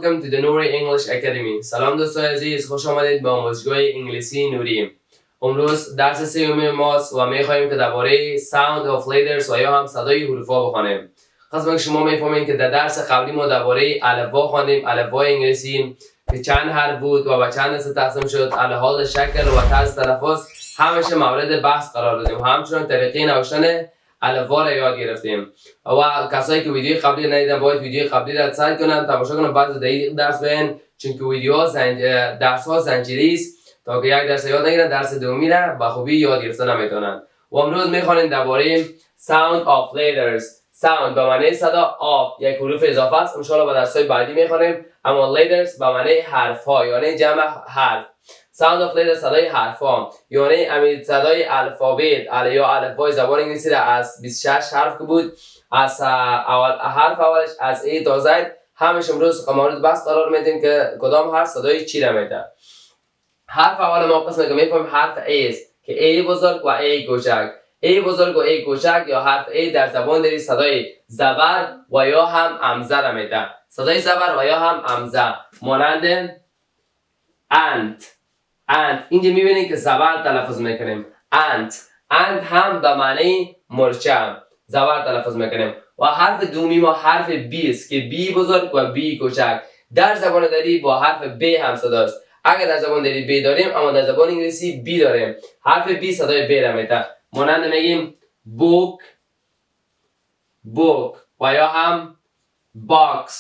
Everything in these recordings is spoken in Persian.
welcome to the Nuri English Academy. سلام دوستان عزیز، خوش آمدید به آموزشگاه انگلیسی نوری. امروز درس سوم ماست و می‌خواهیم که درباره sound of letters و یا هم صدای حروف‌ها بخوانیم. قسم که شما می‌فهمید که در درس قبلی ما درباره الفبا خواندیم، الفبای انگلیسی که چند حرف بود و به چند دسته تقسیم شد، لحاظ شکل و طرز تلفظ همیشه مورد بحث قرار دادیم و همچنین طریقه نوشتن الفبا را یاد گرفتیم. و کسایی که ویدیو قبلی ندیدن باید ویدیو قبلی را سعی کنن تماشا کنن بعد دقیق درس ببینن، چون که ویدیوها درس ها زنجیری است تا که یک درس یاد نگیرن درس دومی را به خوبی یاد گرفتن نمیتونن. و امروز میخوانیم درباره sound of letters. sound به معنی صدا، of یک حروف اضافه است، ان شاء الله به درس‌های بعدی میخوانیم. اما letters به معنی حرف ها یعنی جمع حرف. sound of letters صدای حرف ها یعنی صدای الفبای یا الفبای زبان انگلیسی را از 26 حرف که بود، از حرف اولش از A تا Z همش امروز مورد بحث قرار میدیم که کدام حرف صدای چی را میده. حرف اول ما قسمه که میفهمیم حرف A است که A بزرگ و A کوچک. A بزرگ و A کوچک یا حرف A در زبان داری صدای زبر و یا هم همزه را میده. صدای زبر و یا هم همزه مانند ant. اینجا میبینید که زبر تلفظ میکنیم ant هم به معنی مرچه زبر تلفظ میکنیم. و حرف دومی ما حرف B است که B بزرگ و B کوچک. در زبان دری با حرف B هم صداست. اگر در زبان دری B داریم اما در زبان انگلیسی B داریم. حرف B صدای B را میده مانند میگیم book و یا هم box.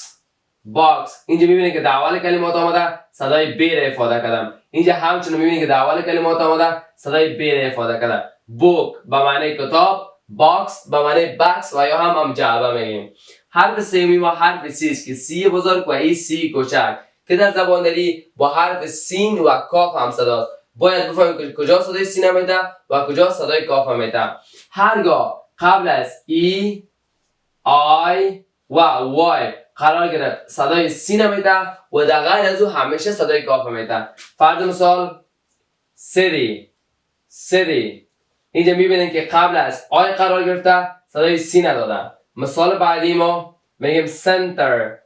اینجا میبینید که در اول کلمات آمده صدای B را افاده کردم. اینجا همچنین میبینید که در اول کلمات آمده صدای B را افاده کردم. book به معنی کتاب، باکس به معنی بکس و یا هم جعبه میگیم. حرف سومی ما حرف C است که C بزرگ و ای C کوچک که در زبان دری با حرف سین و کاف هم صداست. باید بفهمیم که کجا صدای سین میده و کجا صدای کاف میده. هرگاه قبل از ای، آی و وای قرار گرفت صدای سین میده و در غیر از او همیشه صدای کاف میده. فرض مثال city. اینجا میبینید که قبل از آی قرار گرفته صدای سی نداده. مثال بعدی ما میگیم center.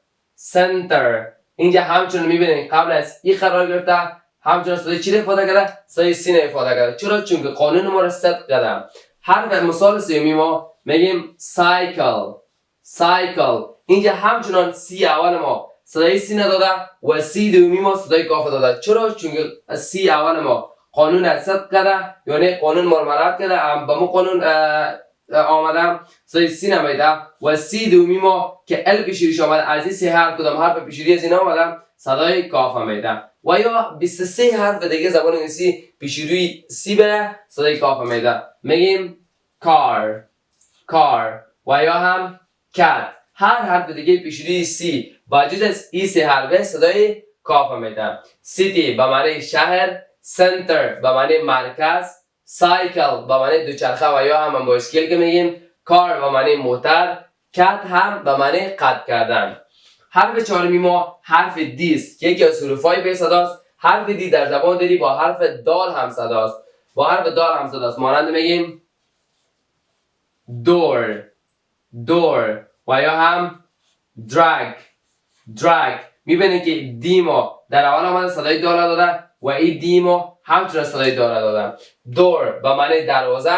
اینجا همچنین میبینید قبل از ای قرار گرفته همچنین صدای چی را افاده کرده؟ صدای سی را افاده کرده. چرا؟ چون که قانون ما را صدق کرده. حرف مثال سومی ما میگیم cycle. اینجا همچنان سی اول ما صدای سی نداده و سی دومی ما صدای کاف داده. چرا؟ چون که سی اول ما قانون را صدق کرده یعنی قانون ما را مراعات کرده، با ما قانون آمده صدای سی نمیده. و سی دومی ما که ال پیشوریش آمده از این سه حرف کدام حرف پیشوری از این آمده صدای کاف میده. و یا 23 حرف دیگه زبان انگلیسی پیشوری سی به صدای کاف میده. میگیم car و یا هم cat. هر حرف دیگه پیشوری سی با جز از این سه حرف صدای کاف میده. city به معنی شهر، center به معنی مرکز، cycle به معنی دوچرخه و یا هم بایسکل که میگیم، کار به معنی موتر، کت هم به معنی قطع کردن. حرف چهارمی ما حرف دی است که یکی از حروفای به صداست. حرف دی در زبان داری با حرف دال هم صداست. مانند میگیم door و یا هم drag. میبینید که دی ما در اول آمده صدای دال داده و این دی ما همچنان صدای دار دادن. دور به معنی دروازه،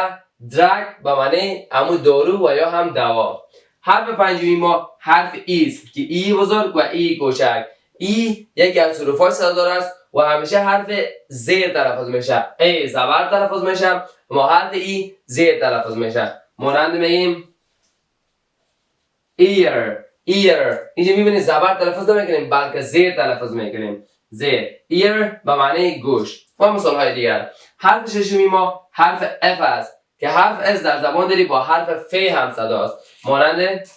درگ به معنی همون دارو و یا هم دوا. حرف پنجمی ما حرف ای است که ای بزرگ و ای کوچک. ای یکی از حروفای صدادار است و همیشه حرف زیر تلفظ میشه. ای زبر تلفظ میشه اما حرف ای زیر تلفظ میشه. مانند میگیم ear. اینجا میبینید زبر تلفظ نمیکنیم بلکه زیر تلفظ میکنیم. ear به معنی گوش. و مثال های دیگر. حرف ششمی ما حرف F است که حرف S در زبان داری با حرف F هم صداست. مانند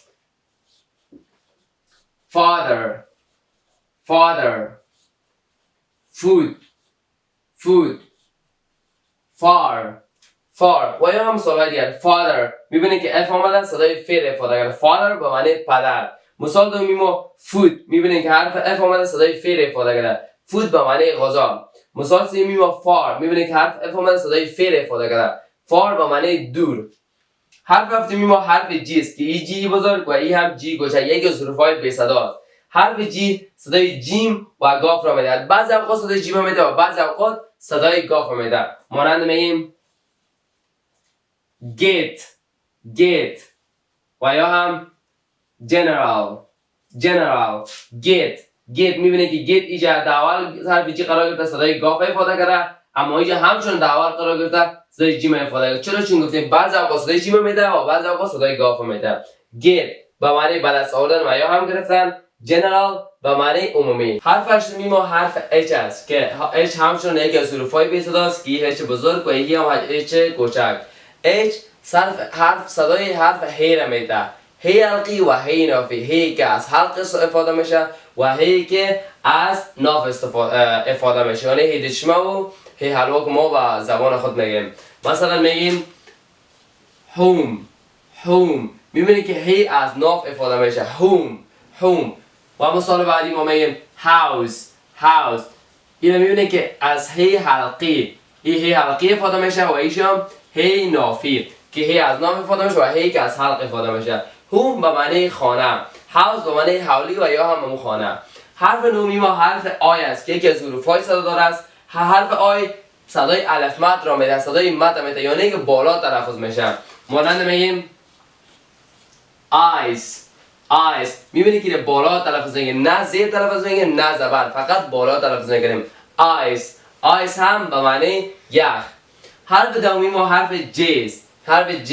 father food far و یا هم مثال های دیگر. father میبینید که F آمده صدای F را افاده کرده. father به معنی پدر. مثال دومی ما food میبینید که حرف F آمده صدای F را افاده کرده. food به معنی غذا. مثال سومی ما فار میبینید که حرف اف اومده صدای ف را افاده کرده. فار به معنی دور. حرف هفتمی ما حرف جی است که ای جی بزرگ و ای هم جی کوچک، یکی از حروف‌های بی صدا است. حرف جی صدای جیم و گاف را میدهد. بعضی اوقات صدای جیم را میده و بعضی اوقات صدای گاف را میده. مانند میگیم get get و یا هم general get میبینه که get اینجا در اول حرف جی قرار گرفته صدای گاف افاده کرده، اما اینجا همچون در اول قرار گرفته صدای جیم افاده کرده. چرا؟ چون گفتیم بعضی اوقات صدای جیم میده و بعضی اوقات صدای گاف میده. get به معنی به دست آوردن و یا هم گرفتن، general به معنی عمومی. حرف هشتمی ما حرف H است که H همچون یکی از حروف‌های بی صداست که H بزرگ و یکی هم H کوچک. H حرف صدای حرف هی را میده. هی حلقی و هی نافی. هی که از حلق استفاده میشه و هی که از ناف استفاده میشه، یعنی هی دشمه و هی حلوا که ما با زبان خود میگیم. مثلا میگیم home میبینی که هی از ناف استفاده میشه، home. و مثال بعدی ما میگیم house. اینو میبینی که از هی حلقی استفاده میشه و ایشم هی نافی که هی از ناف استفاده میشه و هی که از حلق استفاده میشه. هوم به معنی خانه، house به معنی حولی و یا هم خانه. حرف نومی ما حرف آی است که یکی از حروف‌های صدادار است. حرف آی صدای الف مد را میده، صدای مد میده، یعنی که بالا تلفظ میشه. مانند میگیم eyes میبینی که بالا تلفظ میگیم، نه زیر تلفظ میگیم نه زبر، فقط بالا تلفظ میکنیم. eyes هم به معنی یخ. حرف دومی ما حرف J است. حرف J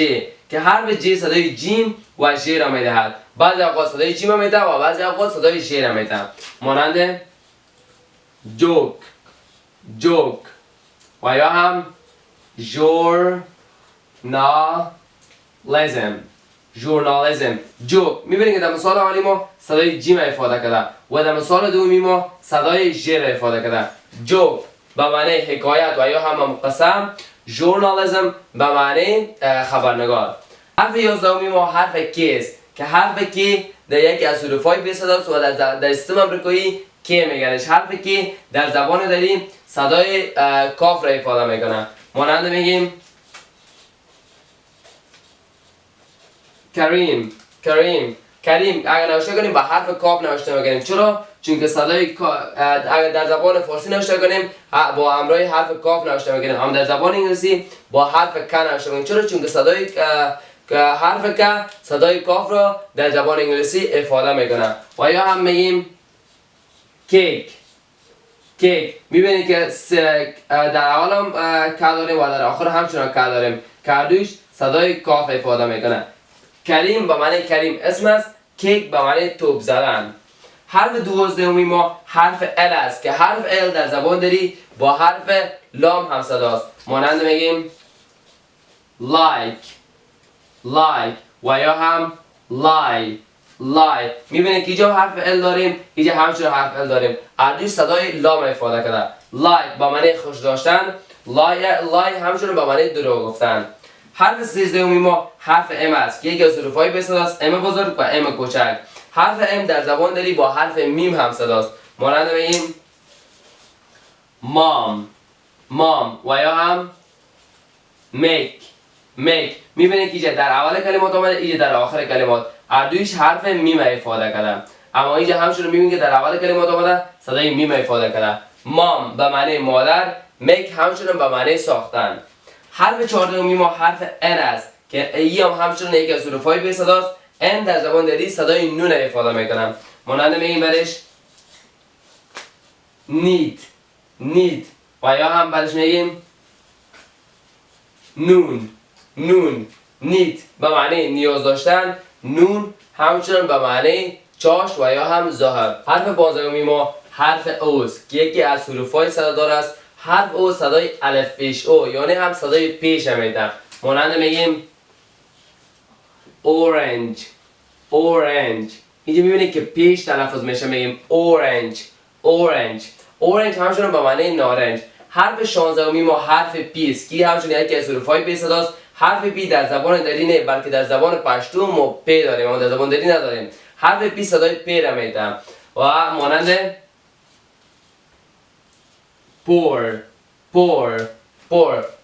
که حرف J صدای جیم و ژ را میدهد. بعضی اوقات صدای جیم را میده و بعضی اوقات صدای ژ را میده. مانند joke و یا هم journalism. joke میبینید که در مثال اولی ما صدای جیم را افاده کرده و در مثال دومی ما صدای ژ را افاده کرده. joke به معنی حکایت و یا هم قسم، journalism به معنی خبرنگار. حرف 11 ما حرف کی است که حرف کی در یکی از حروف‌های بی صداست و در سیستم آمریکایی کی میگنش. حرف کی در زبان دری صدای کاف را افاده میکنه. مانند میگیم کریم اگر نوشته کنیم با حرف کاف نوشته میکنیم. چرا؟ چون که صدای اگر در زبان فارسی نوشته کنیم با همراه حرف کاف نوشته میکنیم، اما در زبان انگلیسی با حرف ک نوشته میکنیم. چرا؟ چون که صدای حرف ک صدای کاف را در زبان انگلیسی افاده میکنه. و یا هم میگیم کیک میبینید که در اول هم ک داریم و در آخر همچنان ک داریم، کردوش صدای کاف افاده میکنه. کریم به معنی کریم اسم است، کیک به معنی توپ زدن. حرف 12 ما حرف ال است که حرف ال در زبان دری با حرف لام هم صداست. مانند میگیم like و یا هم lie. میبینید که اینجا حرف ال داریم، اینجا همچنان حرف ال داریم، هر صدای لام افاده کرده. like به معنی خوش داشتن، lie همچنان به معنی دروغ گفتن. حرف 13 ما حرف ام است که یکی از حروف‌های به صداست، ام بزرگ و ام کوچک. حرف ام در زبان دری با حرف میم هم صداست. مانند میگیم مام و یا هم make. میبینید که اینجا در اول کلمات آمده، اینجا در آخر کلمات، هر دویش حرف میم افاده کرده. اما اینجا همچنان میبینید که در اول کلمات آمده صدای میم افاده کرده. مام به معنی مادر، make همچنان به معنی ساختن. حرف 14 ما حرف n است که ای هم همچنان یکی از حروف‌های به صداست. n در زبان دری صدای نون افاده میکنم. مانند میگیم برش need و یا هم برش میگیم نون. need به معنی نیاز داشتن، نون همچنان به معنی چاشت و یا هم ظاهر. حرف 15 ما حرف اوز که یکی از حروف‌های صدادار است. حرف او صدای الف پیش او، یعنی هم صدای پیش هم میده. مانند میگیم orange. اینجا میبینید که پیش تلفظ میشه، میگیم orange همچنان به معنی نارنج. حرف 16 ما حرف پی است که همچنان یکی از حروف‌های به صداست. حرف پی در زبان دری نه بلکه در زبان پشتو ما پی داریم اما در زبان دری نداریم. حرف پی صدای پی را میده و مانند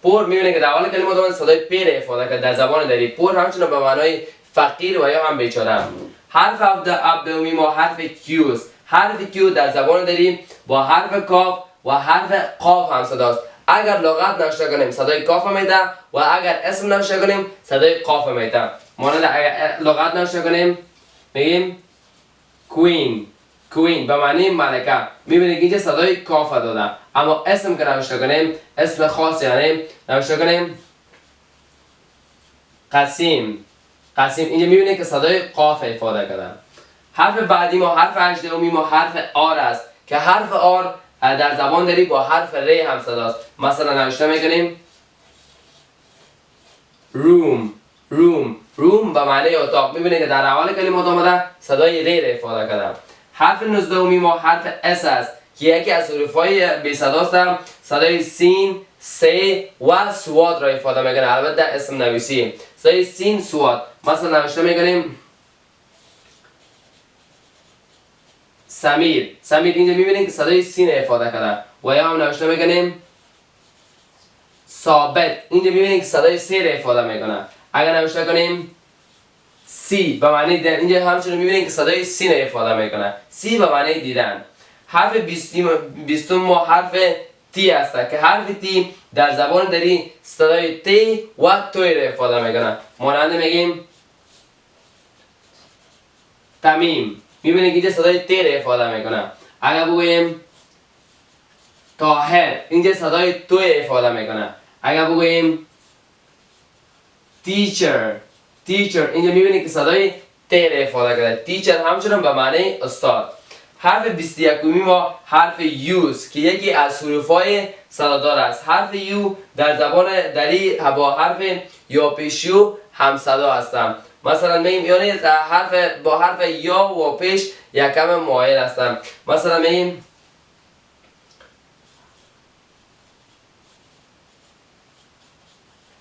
پور میبینید که در اول کلمات صدای پی را افاده کرد در زبان دری. پور همچنان به معنای فقیر و یا هم بیچاره. حرف دومی ما حرف Q است. حرف Q در زبان داریم با حرف کاف و حرف قاف هم صداست. اگر لغت نوشته کنیم صدای کاف میده و اگر اسم نوشته کنیم صدای قاف میده. مانند اگر لغت نوشته کنیم میگیم کوین، کوین به معنی ملکه. میبینید اینجا صدای کاف داده. اما اسم که نوشته کنیم اسم خاص یعنی نوشته کنیم قسیم، قسیم، اینجا میبینید که صدای قاف افاده کرده. حرف بعدی ما حرف هجدهمی ما حرف آر است که حرف آر در زبان داری با حرف ری هم صداست. مثلا نوشته میکنیم روم، روم، روم به معنی اتاق. میبینید که در اول کلمات آمده صدای ری را افاده کرده. حرف 19 ما حرف اس است که یکی از حروف‌های بی صداست. صدای سین، سی و سواد را افاده میکنه. البته در اسم نویسی صدای سین، سواد. مثلا نوشته میکنیم سمیر، سمیر، اینجا میبینید که صدای سین افاده کرده. و یا هم نوشته میکنیم ثابت، اینجا میبینید که صدای سی را افاده میکنه. اگر نوشته کنیم سی به معنی دیدن، اینجا همچنین میبینید که صدای سی را افاده میکنه. سی به معنی دیدن. حرف 20 ما حرف تی است که حرف تی در زبان داری صدای تی و توی را افاده میکنه. مانند میگیم تمیم، میبینید اینجا صدای تی را افاده میکنه. اگر بگوییم طاهر، اینجا صدای توی افاده میکنه. اگر بگوییم تیچر، تیچر، اینجا میبینید که صدای تی را افاده کرده. تیچر همچنان به معنی استاد. حرف 21 ما حرف یو است که یکی از حروف‌های صدادار است. حرف یو در زبان دری با حرف یا پیش یو هم صدا هستند. مثلا میگیم یعنی حرف با حرف یا و پیش یکم مایل هستند. مثلا میگیم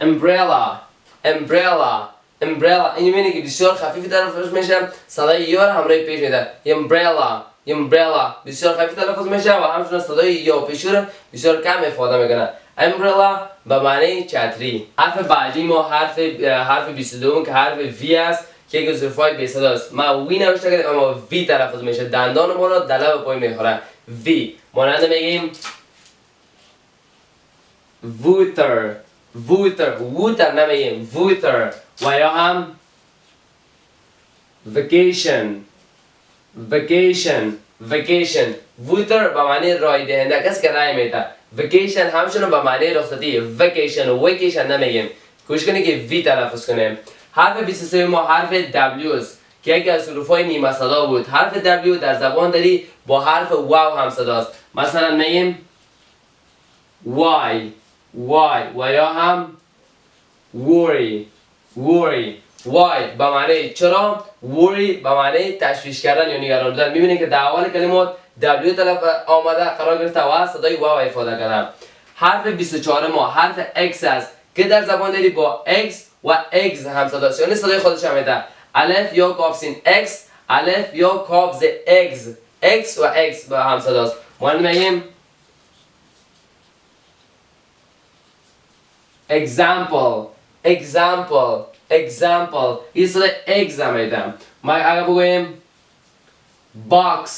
umbrella، umbrella، umbrella، این میبینید که بسیار خفیفی تلفظ میشه. صدای یا همراه پیش میده. umbrella، umbrella بسیار خفیف تلفظ میشه و همچنین صدای یا پیش رو بسیار کم افاده میکنه. umbrella به معنی چتری. حرف بعدی ما حرف 22 که حرف وی است که یک از حروف‌های بی صدا است. ما وی نوشته کردیم اما وی تلفظ میشه. دندان ما رو در لب پای میخوره. وی مانند میگیم ووتر، ووتر، ووتر نمیگیم ووتر. و یا هم vacation، vacation، vacation. ووتر به معنی رای دهنده، کسی که رای میده. vacation همچنان به معنی رخصتی. vacation و vacation نمیگیم. کوشش کنید که وی تلفظ کنیم. حرف 23 ما حرف W است که یکی از حروف‌های نیمه صدا بود. حرف W در زبان داری با حرف واو هم صداست. مثلا میگیم Y، Y و یا هم worry، worry. why به معنی چرا، worry به معنی تشویش کردن یا نگران بودن. میبینید که در اول کلمات W تلف آمده قرار گرفته و صدای واو افاده کردن. حرف 24 ما حرف X است که در زبان داری با X و X هم صداست، یعنی صدای خودش هم میده. الف یا کاف سین X، الف یا کاف ز X، X و X با هم صداست. مانند میگیم example، example، example. این صدای X هم میدم. ما اگر بگویم box،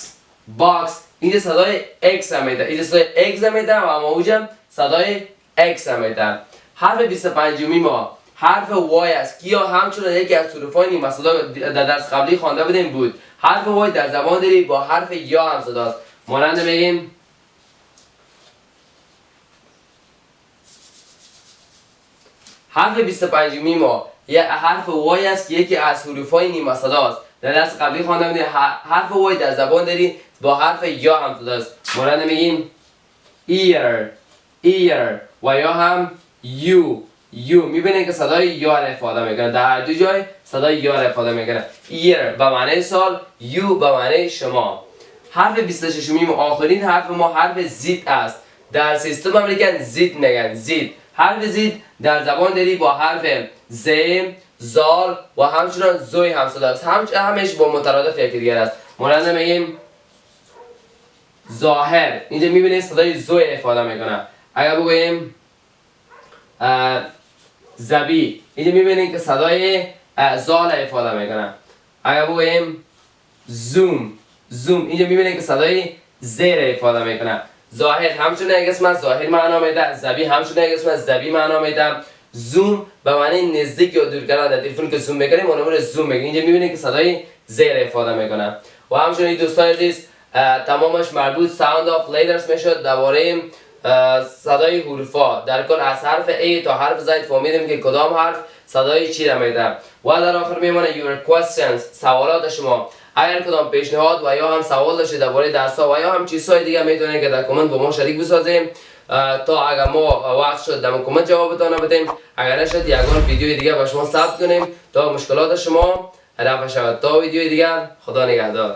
box، اینجا صدای X هم میده. اینجا صدای X هم میده و اما اوجم صدای X هم میده. حرف 25 ما حرف Y است که یا همچنان یکی از حروف‌های نیمه صدا در درس قبلی خوانده بودیم بود. حرف Y در زبان داری با حرف یا هم صداست. مانند میگیم حرف 25 ما یه حرف Y است که یکی از حروف‌های نیمه صداست. در درس قبلی خوانده بودیم حرف Y در زبان داری با حرف یا هم صداست. مانند میگیم ear، ear و یا هم you، you. میبینید که صدای یا را افاده میکنه. در هر دو جای صدای یا را افاده میکنه. ear به معنی سال، you به معنی شما. حرف 26 آخرین حرف ما حرف زید است. در سیستم امریکن زید میگن، زید. حرف زید در زبان داری با حرف ز، زال و همچنان زوی هم صداست. همش با مترادف یکی دیگر است. مانند میگیم ظاهر، اینجا میبینید صدای زوی افاده میکنه. اگر بگوییم زبی، اینجا میبینید که صدای زال افاده میکنه. اگر بگوییم زوم، اینجا میبینید که صدای زیر افاده میکنه. ظاهر همچون یک اسم از ظاهر معنا میده، زبی همچون یک اسم از زبی معنا میده. زوم به معنی نزدیک یا دور کردن. در تلفن که زوم میکنیم اون رو زوم میگیم. اینجا میبینید که صدای زیر افاده میکنه. و همچنین دوستان عزیز تمامش مربوط sound of letters میشد. درباره صدای حروفا در کل از حرف A تا حرف Z فهمیدیم که کدام حرف صدای چی را میده. و در آخر میمونه your questions، سوالات شما. اگر کدام پیشنهاد و یا هم سوال داشتید درباره درس‌ها و یا هم چیزهای دیگه میتونید که در کامنت با ما شریک بسازیم تا اگر ما وقت شد در کامنت جوابتان بدیم. اگر نشد یگان ویدیوی دیگه با شما ثبت کنیم تا مشکلات شما رفع شود. تا ویدیوی دیگر خدا نگهدار.